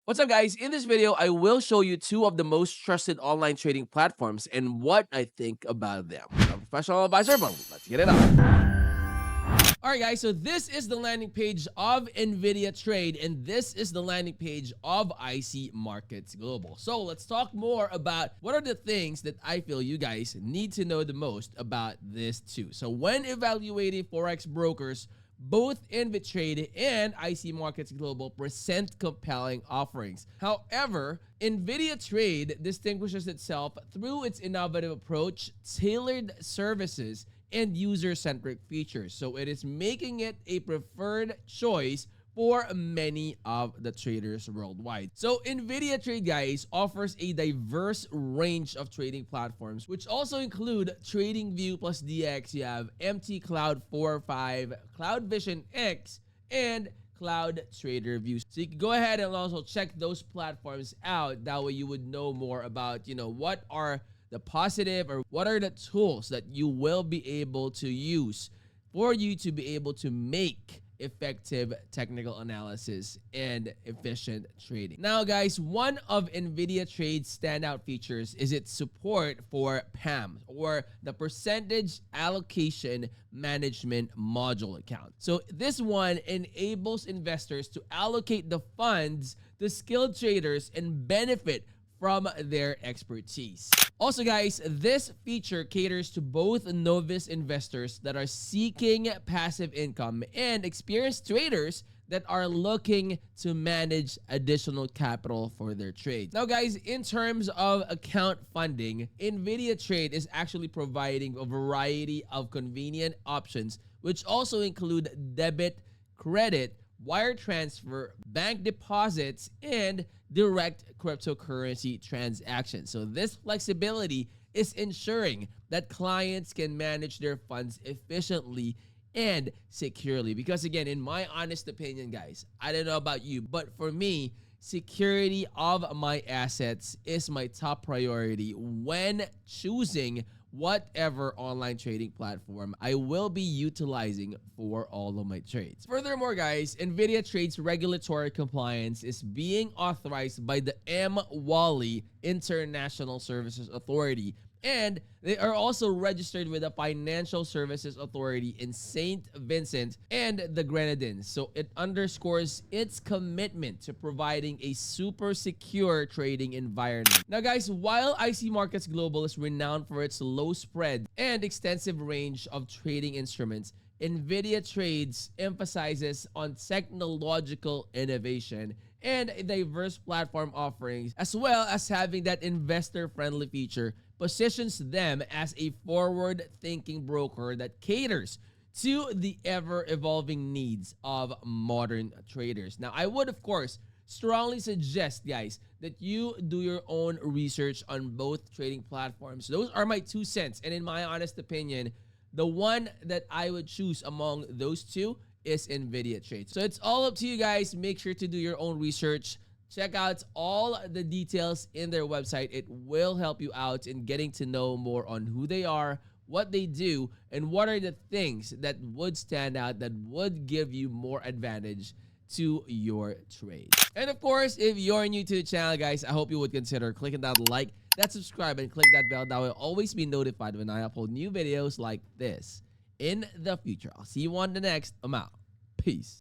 What's up, guys? In this video, I will show you two of the most trusted online trading platforms and what I think about them. I'm a professional advisor, but let's get it on. All right, guys, so this is the landing page of InvidiaTrade, and this is the landing page of IC Markets Global. So let's talk more about what are the things that I feel you guys need to know the most about this too. So when evaluating Forex brokers, both InvidiTrade and IC Markets Global present compelling offerings. However, InvidiaTrade distinguishes itself through its innovative approach, tailored services, and user-centric features. So it is making it a preferred choice for many of the traders worldwide. So InvidiaTrade, guys, offers a diverse range of trading platforms, which also include TradingView plus DX. You have MT Cloud 4.5, Cloud Vision X, and Cloud Trader View. So you can go ahead and also check those platforms out. That way you would know more about, what are the positive or what are the tools that you will be able to use for you to be able to make effective technical analysis and efficient trading. Now, guys, one of InvidiaTrade's standout features is its support for PAM, or the Percentage Allocation Management Module account. So this one enables investors to allocate the funds to skilled traders and benefit from their expertise. Also, guys, this feature caters to both novice investors that are seeking passive income and experienced traders that are looking to manage additional capital for their trades. Now, guys, in terms of account funding, InvidiaTrade is actually providing a variety of convenient options, which also include debit, credit, wire transfer, bank deposits, and direct cryptocurrency transactions. So this flexibility is ensuring that clients can manage their funds efficiently and securely. Because again, in my honest opinion, guys, I don't know about you, but for me, security of my assets is my top priority when choosing whatever online trading platform I will be utilizing for all of my trades. Furthermore, guys, InvidiaTrade's regulatory compliance is being authorized by the MWALI International Services Authority, and they are also registered with the Financial Services Authority in St. Vincent and the Grenadines. So it underscores its commitment to providing a super secure trading environment. Now, guys, while IC Markets Global is renowned for its low spread and extensive range of trading instruments, InvidiaTrade emphasizes on technological innovation and diverse platform offerings, as well as having that investor-friendly feature, positions them as a forward-thinking broker that caters to the ever-evolving needs of modern traders. Now, I would, of course, strongly suggest, guys, that you do your own research on both trading platforms. Those are my 2 cents, and in my honest opinion, the one that I would choose among those two is InvidiaTrade. So it's all up to you guys. Make sure to do your own research. Check out all the details in their website. It will help you out in getting to know more on who they are, what they do, and what are the things that would stand out, that would give you more advantage to your trade. And of course, if you're new to the channel, guys, I hope you would consider clicking that like, that subscribe, and click that bell. That will always be notified when I upload new videos like this in the future. I'll see you on the next. I'm out. Peace.